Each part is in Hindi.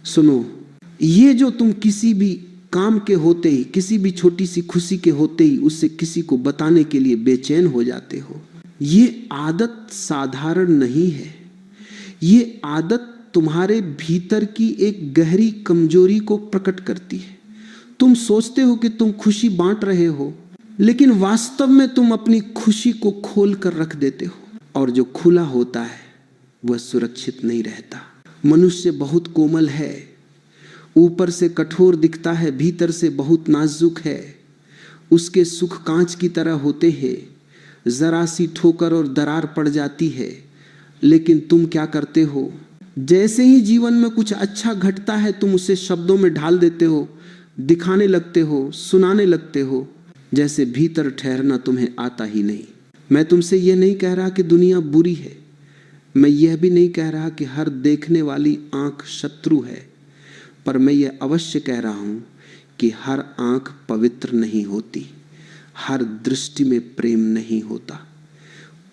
सुनो, ये जो तुम किसी भी काम के होते ही, किसी भी छोटी सी खुशी के होते ही उससे किसी को बताने के लिए बेचैन हो जाते हो, ये आदत साधारण नहीं है। ये आदत तुम्हारे भीतर की एक गहरी कमजोरी को प्रकट करती है। तुम सोचते हो कि तुम खुशी बांट रहे हो, लेकिन वास्तव में तुम अपनी खुशी को खोल कर रख देते हो, और जो खुला होता है वह सुरक्षित नहीं रहता। मनुष्य बहुत कोमल है, ऊपर से कठोर दिखता है, भीतर से बहुत नाजुक है। उसके सुख कांच की तरह होते हैं, जरा सी ठोकर और दरार पड़ जाती है। लेकिन तुम क्या करते हो, जैसे ही जीवन में कुछ अच्छा घटता है तुम उसे शब्दों में ढाल देते हो, दिखाने लगते हो, सुनाने लगते हो, जैसे भीतर ठहरना तुम्हें आता ही नहीं। मैं तुमसे यह नहीं कह रहा कि दुनिया बुरी है, मैं यह भी नहीं कह रहा कि हर देखने वाली आंख शत्रु है, पर मैं यह अवश्य कह रहा हूं कि हर आंख पवित्र नहीं होती, हर दृष्टि में प्रेम नहीं होता।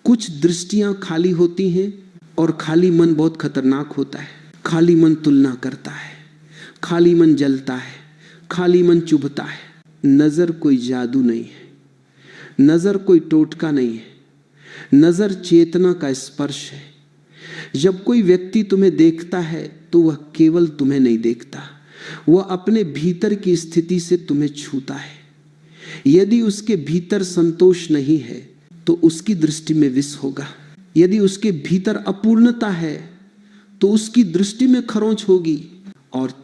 कुछ दृष्टियां खाली होती हैं, और खाली मन बहुत खतरनाक होता है। खाली मन तुलना करता है, खाली मन जलता है, खाली मन चुभता है। नजर कोई जादू नहीं है, नजर कोई टोटका नहीं है, नजर चेतना का स्पर्श है। जब कोई व्यक्ति तुम्हें देखता है तो वह केवल तुम्हें नहीं देखता, वह अपने भीतर की स्थिति से तुम्हें छूता है। यदि उसके भीतर संतोष नहीं है तो उसकी दृष्टि में विष होगा। यदि उसके भीतर अपूर्णता है तो उसकी दृष्टि में खरोंच होगी, और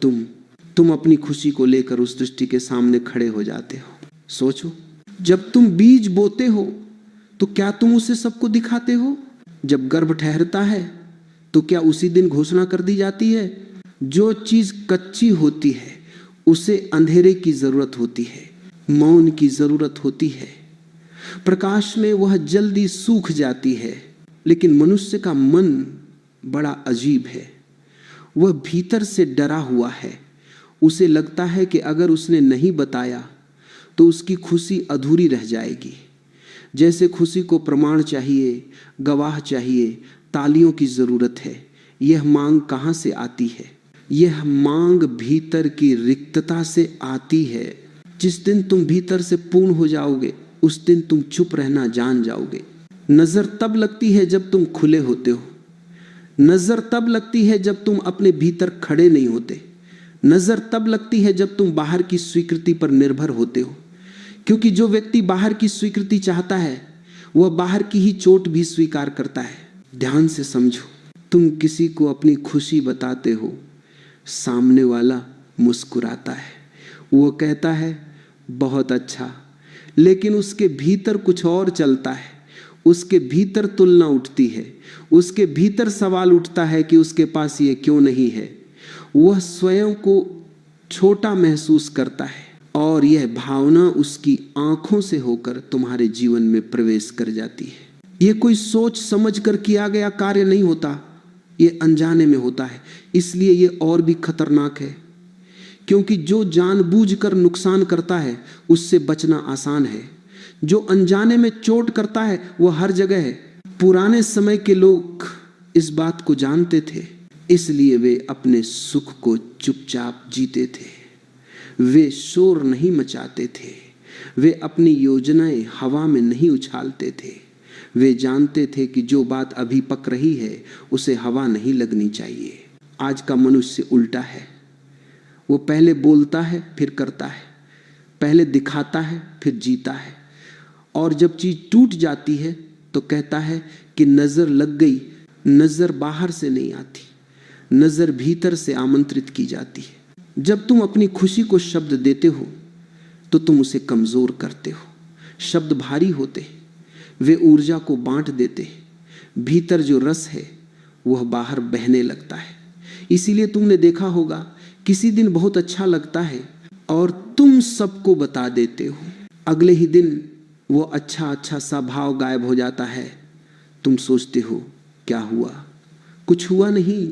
तुम अपनी खुशी को लेकर उस दृष्टि के सामने खड़े हो जाते हो। सोचो, जब तुम बीज बोते हो तो क्या तुम उसे सबको दिखाते हो? जब गर्भ ठहरता है तो क्या उसी दिन घोषणा कर दी जाती है? जो चीज कच्ची होती है उसे अंधेरे की जरूरत होती है, मौन की जरूरत होती है। प्रकाश में वह जल्दी सूख जाती है। लेकिन मनुष्य का मन बड़ा अजीब है, वह भीतर से डरा हुआ है। उसे लगता है कि अगर उसने नहीं बताया तो उसकी खुशी अधूरी रह जाएगी। जैसे खुशी को प्रमाण चाहिए, गवाह चाहिए, तालियों की जरूरत है। यह मांग कहां से आती है? यह मांग भीतर की रिक्तता से आती है। जिस दिन तुम भीतर से पूर्ण हो जाओगे उस दिन तुम चुप रहना जान जाओगे। नजर तब लगती है जब तुम खुले होते हो, नजर तब लगती है जब तुम अपने भीतर खड़े नहीं होते, नजर तब लगती है जब तुम बाहर की स्वीकृति पर निर्भर होते हो। क्योंकि जो व्यक्ति बाहर की स्वीकृति चाहता है वह बाहर की ही चोट भी स्वीकार करता है। ध्यान से समझो, तुम किसी को अपनी खुशी बताते हो, सामने वाला मुस्कुराता है, वो कहता है बहुत अच्छा, लेकिन उसके भीतर कुछ और चलता है। उसके भीतर तुलना उठती है, उसके भीतर सवाल उठता है कि उसके पास ये क्यों नहीं है। वह स्वयं को छोटा महसूस करता है, और यह भावना उसकी आंखों से होकर तुम्हारे जीवन में प्रवेश कर जाती है। यह कोई सोच समझ कर किया गया कार्य नहीं होता, यह अनजाने में होता है। इसलिए यह और भी खतरनाक है, क्योंकि जो जानबूझकर नुकसान करता है उससे बचना आसान है। जो अनजाने में चोट करता है वह हर जगह है। पुराने समय के लोग इस बात को जानते थे, इसलिए वे अपने सुख को चुपचाप जीते थे। वे शोर नहीं मचाते थे, वे अपनी योजनाएं हवा में नहीं उछालते थे। वे जानते थे कि जो बात अभी पक रही है उसे हवा नहीं लगनी चाहिए। आज का मनुष्य उल्टा है, वो पहले बोलता है फिर करता है, पहले दिखाता है फिर जीता है, और जब चीज टूट जाती है तो कहता है कि नजर लग गई। नजर बाहर से नहीं आती, नजर भीतर से आमंत्रित की जाती है। जब तुम अपनी खुशी को शब्द देते हो तो तुम उसे कमजोर करते हो। शब्द भारी होते, वे ऊर्जा को बांट देते, भीतर जो रस है वह बाहर बहने लगता है। इसीलिए तुमने देखा होगा, किसी दिन बहुत अच्छा लगता है और तुम सबको बता देते हो, अगले ही दिन वो अच्छा सा भाव गायब हो जाता है। तुम सोचते हो क्या हुआ? कुछ हुआ नहीं,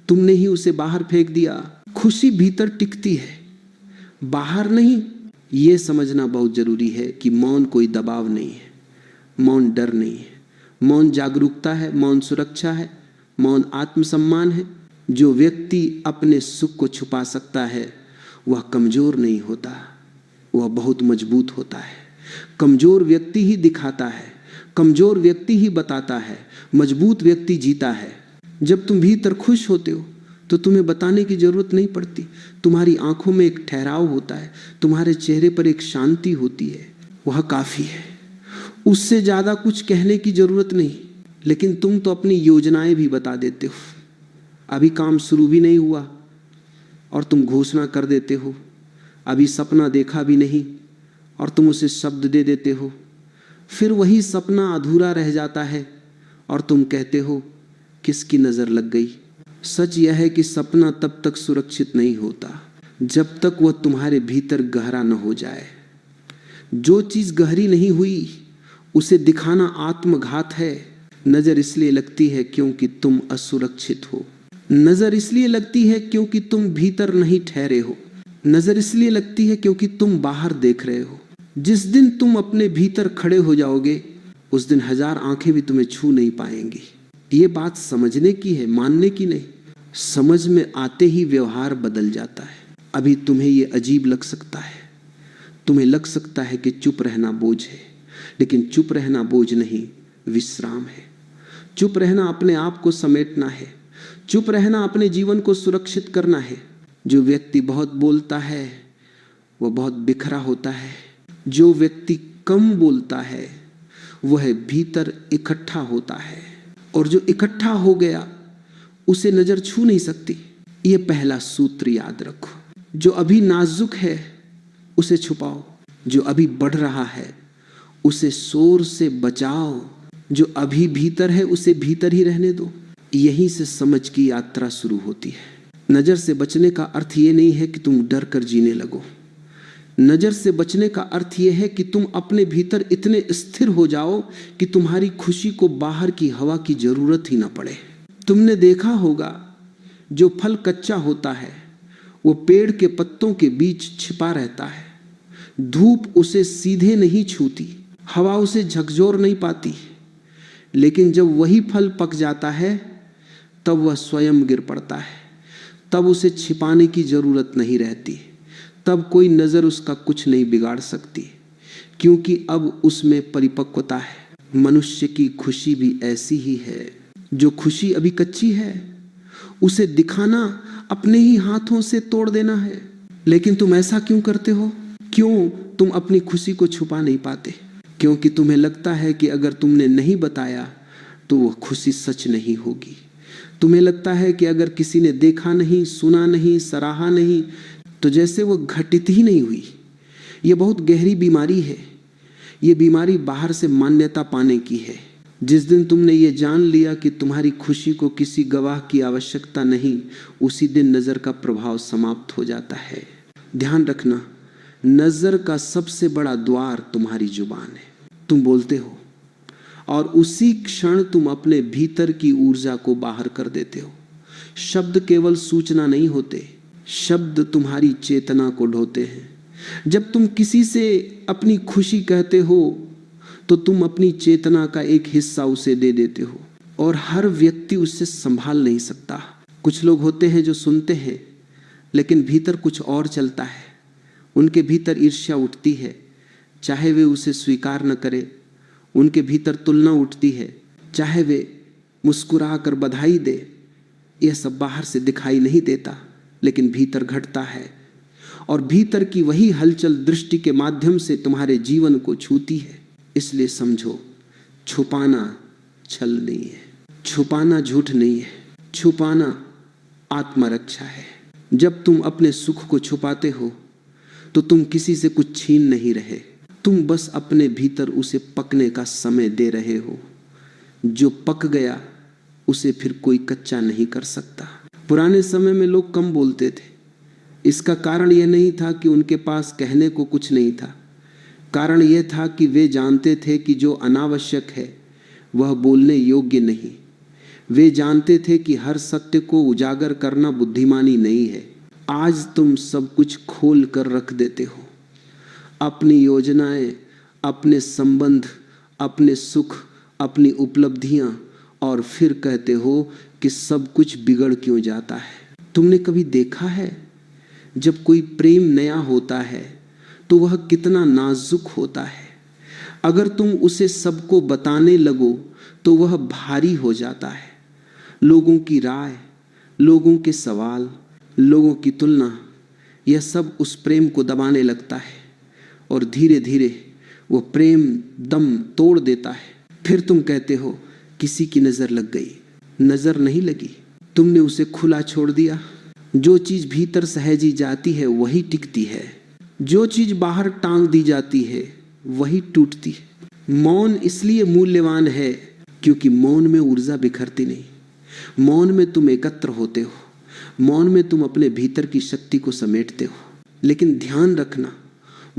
तुमने ही उसे बाहर फेंक दिया। खुशी भीतर टिकती है, बाहर नहीं। ये समझना बहुत जरूरी है कि मौन कोई दबाव नहीं है, मौन डर नहीं है, मौन जागरूकता है, मौन सुरक्षा है, मौन आत्मसम्मान है। जो व्यक्ति अपने सुख को छुपा सकता है वह कमजोर नहीं होता, वह बहुत मजबूत होता है। कमजोर व्यक्ति ही दिखाता है, कमजोर व्यक्ति ही बताता है, मजबूत व्यक्ति जीता है। जब तुम भीतर खुश होते हो तो तुम्हें बताने की जरूरत नहीं पड़ती। तुम्हारी आंखों में एक ठहराव होता है, तुम्हारे चेहरे पर एक शांति होती है, वह काफी है। उससे ज्यादा कुछ कहने की जरूरत नहीं। लेकिन तुम तो अपनी योजनाएं भी बता देते हो। अभी काम शुरू भी नहीं हुआ और तुम घोषणा कर देते हो, अभी सपना देखा भी नहीं और तुम उसे शब्द दे देते हो। फिर वही सपना अधूरा रह जाता है और तुम कहते हो किसकी नजर लग गई। सच यह है कि सपना तब तक सुरक्षित नहीं होता जब तक वह तुम्हारे भीतर गहरा न हो जाए। जो चीज गहरी नहीं हुई उसे दिखाना आत्मघात है। नजर इसलिए लगती है क्योंकि तुम असुरक्षित हो। नजर इसलिए लगती है क्योंकि तुम भीतर नहीं ठहरे हो। नजर इसलिए लगती है क्योंकि तुम बाहर देख रहे हो। जिस दिन तुम अपने भीतर खड़े हो जाओगे उस दिन 1000 आंखें भी तुम्हें छू नहीं पाएंगी। ये बात समझने की है, मानने की नहीं। समझ में आते ही व्यवहार बदल जाता है। अभी तुम्हें ये अजीब लग सकता है, तुम्हें लग सकता है कि चुप रहना बोझ है, लेकिन चुप रहना बोझ नहीं, विश्राम है। चुप रहना अपने आप को समेटना है। चुप रहना अपने जीवन को सुरक्षित करना है। जो व्यक्ति बहुत बोलता है वह बहुत बिखरा होता है। जो व्यक्ति कम बोलता है वह भीतर इकट्ठा होता है, और जो इकट्ठा हो गया उसे नजर छू नहीं सकती। ये पहला सूत्र याद रखो। जो अभी नाजुक है उसे छुपाओ, जो अभी बढ़ रहा है उसे शोर से बचाओ, जो अभी भीतर है उसे भीतर ही रहने दो। यहीं से समझ की यात्रा शुरू होती है। नजर से बचने का अर्थ ये नहीं है कि तुम डर कर जीने लगो। नजर से बचने का अर्थ यह है कि तुम अपने भीतर इतने स्थिर हो जाओ कि तुम्हारी खुशी को बाहर की हवा की जरूरत ही ना पड़े। तुमने देखा होगा जो फल कच्चा होता है वो पेड़ के पत्तों के बीच छिपा रहता है। धूप उसे सीधे नहीं छूती, हवा उसे झकझोर नहीं पाती, लेकिन जब वही फल पक जाता है तब वह स्वयं गिर पड़ता है। तब उसे छिपाने की जरूरत नहीं रहती, तब कोई नजर उसका कुछ नहीं बिगाड़ सकती, क्योंकि अब उसमें परिपक्वता है। मनुष्य की खुशी भी ऐसी ही है। जो खुशी अभी कच्ची है उसे दिखाना अपने ही हाथों से तोड़ देना है। लेकिन तुम ऐसा क्यों करते हो? क्यों तुम अपनी खुशी को छुपा नहीं पाते? क्योंकि तुम्हें लगता है कि अगर तुमने नहीं बताया तो वह खुशी सच नहीं होगी। तुम्हें लगता है कि अगर किसी ने देखा नहीं, सुना नहीं, सराहा नहीं तो जैसे वो घटित ही नहीं हुई। ये बहुत गहरी बीमारी है। ये बीमारी बाहर से मान्यता पाने की है। जिस दिन तुमने ये जान लिया कि तुम्हारी खुशी को किसी गवाह की आवश्यकता नहीं, उसी दिन नजर का प्रभाव समाप्त हो जाता है। ध्यान रखना, नजर का सबसे बड़ा द्वार तुम्हारी जुबान है। तुम बोलते हो और उसी क्षण तुम अपने भीतर की ऊर्जा को बाहर कर देते हो। शब्द केवल सूचना नहीं होते, शब्द तुम्हारी चेतना को ढोते हैं। जब तुम किसी से अपनी खुशी कहते हो तो तुम अपनी चेतना का एक हिस्सा उसे दे देते हो, और हर व्यक्ति उससे संभाल नहीं सकता। कुछ लोग होते हैं जो सुनते हैं लेकिन भीतर कुछ और चलता है। उनके भीतर ईर्ष्या उठती है, चाहे वे उसे स्वीकार न करें। उनके भीतर तुलना उठती है, चाहे वे मुस्कुरा कर बधाई दे। यह सब बाहर से दिखाई नहीं देता, लेकिन भीतर घटता है, और भीतर की वही हलचल दृष्टि के माध्यम से तुम्हारे जीवन को छूती है। इसलिए समझो, छुपाना छल नहीं है, छुपाना झूठ नहीं है, छुपाना आत्मरक्षा है। जब तुम अपने सुख को छुपाते हो तो तुम किसी से कुछ छीन नहीं रहे, तुम बस अपने भीतर उसे पकने का समय दे रहे हो। जो पक गया उसे फिर कोई कच्चा नहीं कर सकता। पुराने समय में लोग कम बोलते थे। इसका कारण यह नहीं था कि उनके पास कहने को कुछ नहीं था। कारण यह था कि वे जानते थे कि जो अनावश्यक है वह बोलने योग्य नहीं। वे जानते थे कि हर सत्य को उजागर करना बुद्धिमानी नहीं है। आज तुम सब कुछ खोल कर रख देते हो। अपनी योजनाएं, अपने संबंध, अपने सुख, अपनी उपलब्धियां और फिर कहते हो कि सब कुछ बिगड़ क्यों जाता है। तुमने कभी देखा है जब कोई प्रेम नया होता है तो वह कितना नाजुक होता है। अगर तुम उसे सबको बताने लगो तो वह भारी हो जाता है। लोगों की राय, लोगों के सवाल, लोगों की तुलना, यह सब उस प्रेम को दबाने लगता है और धीरे धीरे वो प्रेम दम तोड़ देता है। फिर तुम कहते हो किसी की नजर लग गई। नजर नहीं लगी, तुमने उसे खुला छोड़ दिया। जो चीज भीतर सहजी जाती है वही टिकती है, जो चीज बाहर टांग दी जाती है वही टूटती है। मौन इसलिए मूल्यवान है क्योंकि मौन में ऊर्जा बिखरती नहीं। मौन में तुम एकत्र होते हो, मौन में तुम अपने भीतर की शक्ति को समेटते हो। लेकिन ध्यान रखना,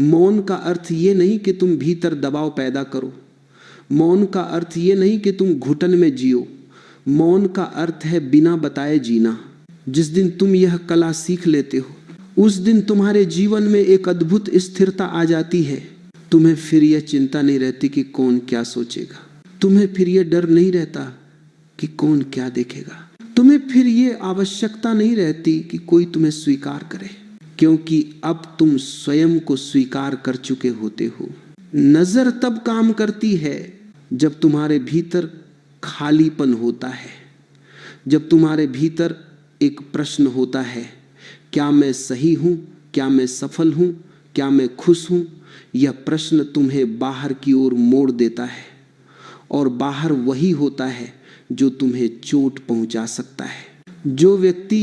मौन का अर्थ ये नहीं कि तुम भीतर दबाव पैदा करो। मौन का अर्थ ये नहीं कि तुम घुटन में जियो। मौन का अर्थ है बिना बताए जीना। जिस दिन तुम यह कला सीख लेते हो उस दिन तुम्हारे जीवन में एक अद्भुत स्थिरता आ जाती है। तुम्हें फिर यह चिंता नहीं रहती कि कौन क्या सोचेगा। तुम्हें फिर यह डर नहीं रहता कि कौन क्या देखेगा। तुम्हें फिर यह आवश्यकता नहीं रहती कि कोई तुम्हें स्वीकार करे, क्योंकि अब तुम स्वयं को स्वीकार कर चुके होते हो। नजर तब काम करती है जब तुम्हारे भीतर खालीपन होता है, जब तुम्हारे भीतर एक प्रश्न होता है, क्या मैं सही हूं, क्या मैं सफल हूं, क्या मैं खुश हूं। यह प्रश्न तुम्हें बाहर की ओर मोड़ देता है और बाहर वही होता है जो तुम्हें चोट पहुंचा सकता है। जो व्यक्ति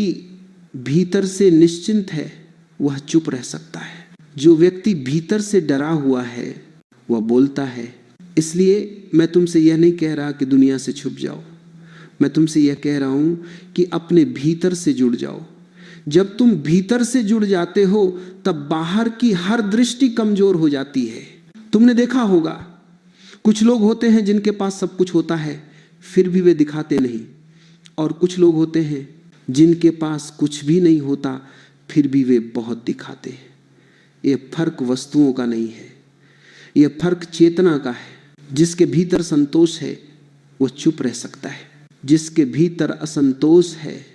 भीतर से निश्चिंत है वह चुप रह सकता है। जो व्यक्ति भीतर से डरा हुआ है वह बोलता है। इसलिए मैं तुमसे यह नहीं कह रहा कि दुनिया से छुप जाओ, मैं तुमसे यह कह रहा हूं कि अपने भीतर से जुड़ जाओ। जब तुम भीतर से जुड़ जाते हो तब बाहर की हर दृष्टि कमजोर हो जाती है। तुमने देखा होगा कुछ लोग होते हैं जिनके पास सब कुछ होता है फिर भी वे दिखाते नहीं, और कुछ लोग होते हैं जिनके पास कुछ भी नहीं होता फिर भी वे बहुत दिखाते हैं। ये फर्क वस्तुओं का नहीं है, ये फर्क चेतना का है। जिसके भीतर संतोष है वह चुप रह सकता है, जिसके भीतर असंतोष है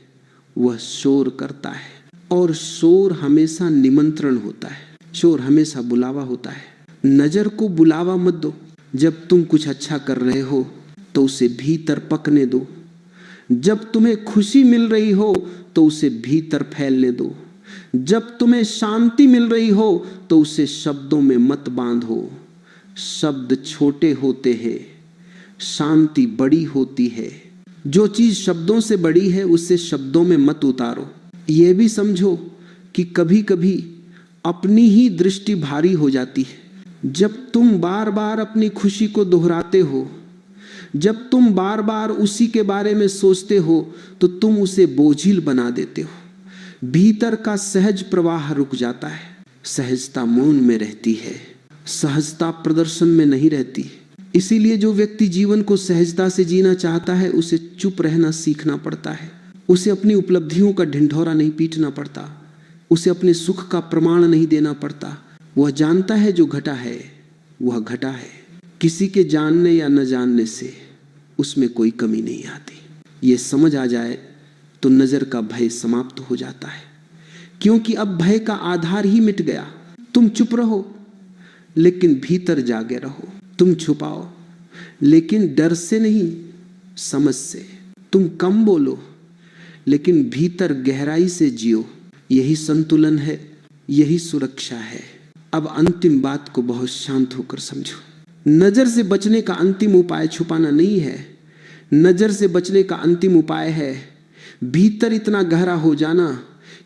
वह शोर करता है। और शोर हमेशा निमंत्रण होता है, शोर हमेशा बुलावा होता है। नजर को बुलावा मत दो। जब तुम कुछ अच्छा कर रहे हो तो उसे भीतर पकने दो। जब तुम्हें खुशी मिल रही हो तो उसे भीतर फैलने दो। जब तुम्हें शांति मिल रही हो तो उसे शब्दों में मत बांधो। शब्द छोटे होते हैं, शांति बड़ी होती है। जो चीज शब्दों से बड़ी है उसे शब्दों में मत उतारो। यह भी समझो कि कभी कभी अपनी ही दृष्टि भारी हो जाती है। जब तुम बार बार अपनी खुशी को दोहराते हो, जब तुम बार बार उसी के बारे में सोचते हो तो तुम उसे बोझिल बना देते हो। भीतर का सहज प्रवाह रुक जाता है। सहजता मौन में रहती है, सहजता प्रदर्शन में नहीं रहती। इसीलिए जो व्यक्ति जीवन को सहजता से जीना चाहता है उसे चुप रहना सीखना पड़ता है। उसे अपनी उपलब्धियों का ढिंढोरा नहीं पीटना पड़ता, उसे अपने सुख का प्रमाण नहीं देना पड़ता। वह जानता है जो घटा है वह घटा है। किसी के जानने या न जानने से उसमें कोई कमी नहीं आती। ये समझ आ जाए तो नजर का भय समाप्त हो जाता है, क्योंकि अब भय का आधार ही मिट गया। तुम चुप रहो लेकिन भीतर जागे रहो। तुम छुपाओ लेकिन डर से नहीं, समझ से। तुम कम बोलो लेकिन भीतर गहराई से जियो। यही संतुलन है, यही सुरक्षा है। अब अंतिम बात को बहुत शांत होकर समझो। नजर से बचने का अंतिम उपाय छुपाना नहीं है। नजर से बचने का अंतिम उपाय है भीतर इतना गहरा हो जाना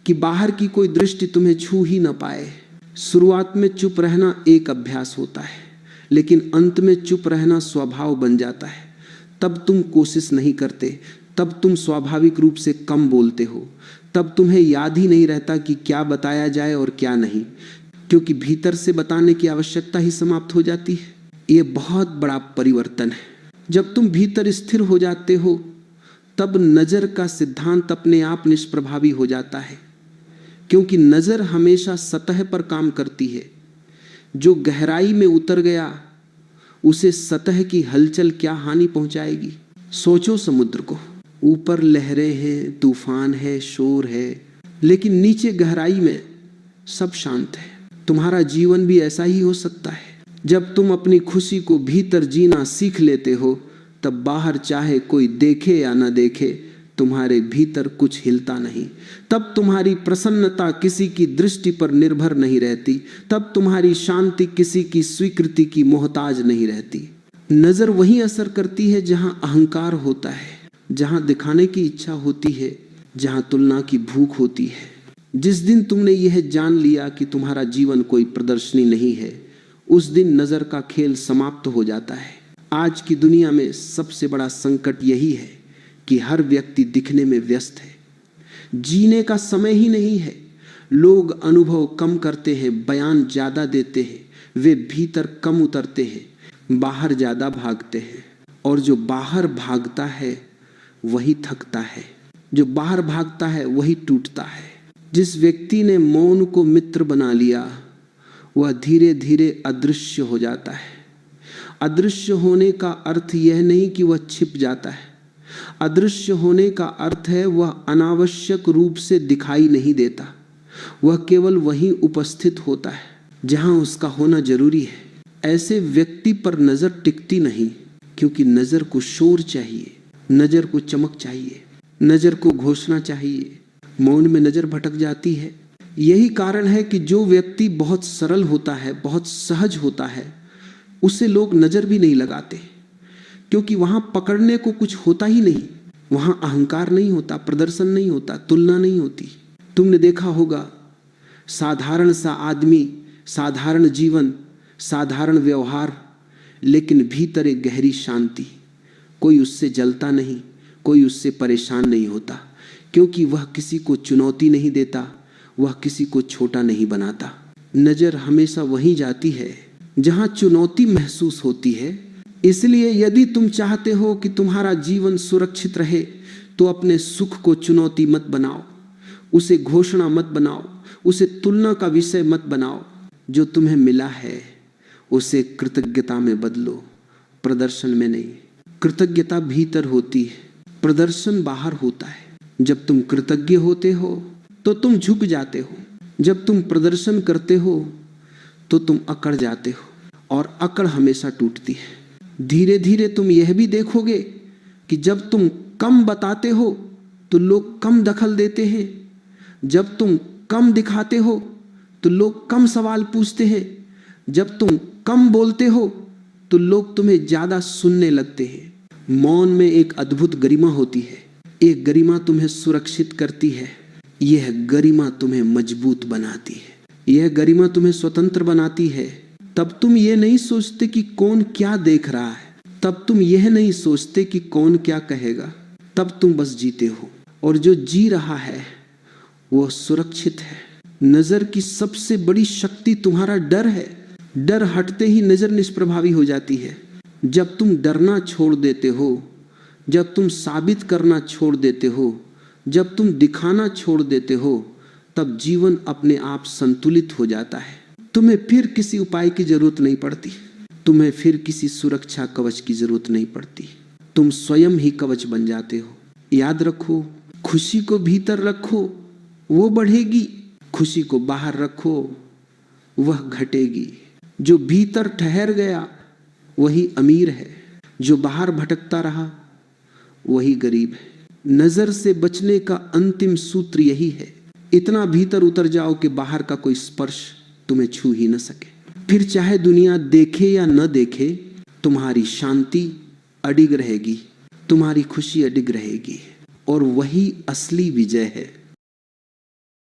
कि बाहर की कोई दृष्टि तुम्हें छू ही ना पाए। शुरुआत में चुप रहना एक अभ्यास होता है, लेकिन अंत में चुप रहना स्वभाव बन जाता है। तब तुम कोशिश नहीं करते, तब तुम स्वाभाविक रूप से कम बोलते हो। तब तुम्हें याद ही नहीं रहता कि क्या बताया जाए और क्या नहीं, क्योंकि भीतर से बताने की आवश्यकता ही समाप्त हो जाती है। ये बहुत बड़ा परिवर्तन है। जब तुम भीतर स्थिर हो जाते हो तब नजर का सिद्धांत अपने आप निष्प्रभावी हो जाता है, क्योंकि नजर हमेशा सतह पर काम करती है। जो गहराई में उतर गया उसे सतह की हलचल क्या हानि पहुंचाएगी। सोचो समुद्र को, ऊपर लहरें हैं, तूफान है, शोर है, लेकिन नीचे गहराई में सब शांत है। तुम्हारा जीवन भी ऐसा ही हो सकता है। जब तुम अपनी खुशी को भीतर जीना सीख लेते हो, तब बाहर चाहे कोई देखे या न देखे, तुम्हारे भीतर कुछ हिलता नहीं। तब तुम्हारी प्रसन्नता किसी की दृष्टि पर निर्भर नहीं रहती। तब तुम्हारी शांति किसी की स्वीकृति की मोहताज नहीं रहती। नजर वहीं असर करती है जहां अहंकार होता है, जहां दिखाने की इच्छा होती है, जहां तुलना की भूख होती है। जिस दिन तुमने यह जान लिया कि तुम्हारा जीवन कोई प्रदर्शनी नहीं है, उस दिन नजर का खेल समाप्त हो जाता है। आज की दुनिया में सबसे बड़ा संकट यही है कि हर व्यक्ति दिखने में व्यस्त है। जीने का समय ही नहीं है। लोग अनुभव कम करते हैं, बयान ज्यादा देते हैं, वे भीतर कम उतरते हैं, बाहर ज्यादा भागते हैं। और जो बाहर भागता है वही थकता है, जो बाहर भागता है वही टूटता है। जिस व्यक्ति ने मौन को मित्र बना लिया, वह धीरे धीरे अदृश्य हो जाता है। अदृश्य होने का अर्थ यह नहीं कि वह छिप जाता है। अदृश्य होने का अर्थ है वह अनावश्यक रूप से दिखाई नहीं देता। वह केवल वहीं उपस्थित होता है जहां उसका होना जरूरी है। ऐसे व्यक्ति पर नजर टिकती नहीं, क्योंकि नजर को शोर चाहिए, नजर को चमक चाहिए, नजर को घोषणा चाहिए। मौन में नजर भटक जाती है। यही कारण है कि जो व्यक्ति बहुत सरल होता है, बहुत सहज होता है, उसे लोग नजर भी नहीं लगाते, क्योंकि वहां पकड़ने को कुछ होता ही नहीं। वहां अहंकार नहीं होता, प्रदर्शन नहीं होता, तुलना नहीं होती। तुमने देखा होगा, साधारण सा आदमी, साधारण जीवन, साधारण व्यवहार, लेकिन भीतर एक गहरी शांति। कोई उससे जलता नहीं, कोई उससे परेशान नहीं होता, क्योंकि वह किसी को चुनौती नहीं देता, वह किसी को छोटा नहीं बनाता। नजर हमेशा वहीं जाती है जहां चुनौती महसूस होती है। इसलिए यदि तुम चाहते हो कि तुम्हारा जीवन सुरक्षित रहे, तो अपने सुख को चुनौती मत बनाओ, उसे घोषणा मत बनाओ, उसे तुलना का विषय मत बनाओ। जो तुम्हें मिला है उसे कृतज्ञता में बदलो, प्रदर्शन में नहीं। कृतज्ञता भीतर होती है, प्रदर्शन बाहर होता है। जब तुम कृतज्ञ होते हो तो तुम झुक जाते हो, जब तुम प्रदर्शन करते हो तो तुम अकड़ जाते हो, और अकड़ हमेशा टूटती है। धीरे धीरे तुम यह भी देखोगे कि जब तुम कम बताते हो तो लोग कम दखल देते हैं, जब तुम कम दिखाते हो तो लोग कम सवाल पूछते हैं, जब तुम कम बोलते हो तो लोग तुम्हें ज्यादा सुनने लगते हैं। मौन में एक अद्भुत गरिमा होती है। एक गरिमा तुम्हें सुरक्षित करती है, यह गरिमा तुम्हें मजबूत बनाती है, यह गरिमा तुम्हें स्वतंत्र बनाती है। तब तुम ये नहीं सोचते कि कौन क्या देख रहा है, तब तुम यह नहीं सोचते कि कौन क्या कहेगा, तब तुम बस जीते हो। और जो जी रहा है वो सुरक्षित है। नजर की सबसे बड़ी शक्ति तुम्हारा डर है। डर हटते ही नजर निष्प्रभावी हो जाती है। जब तुम डरना छोड़ देते हो, जब तुम साबित करना छोड़ देते हो, जब तुम दिखाना छोड़ देते हो, तब जीवन अपने आप संतुलित हो जाता है। तुम्हें फिर किसी उपाय की जरूरत नहीं पड़ती, तुम्हें फिर किसी सुरक्षा कवच की जरूरत नहीं पड़ती। तुम स्वयं ही कवच बन जाते हो। याद रखो, खुशी को भीतर रखो, वो बढ़ेगी। खुशी को बाहर रखो, वह घटेगी। जो भीतर ठहर गया वही अमीर है, जो बाहर भटकता रहा वही गरीब है। नजर से बचने का अंतिम सूत्र यही है, इतना भीतर उतर जाओ कि बाहर का कोई स्पर्श तुम्हें छू ही न सके। फिर चाहे दुनिया देखे या न देखे, तुम्हारी शांति अडिग रहेगी, तुम्हारी खुशी अडिग रहेगी, और वही असली विजय है।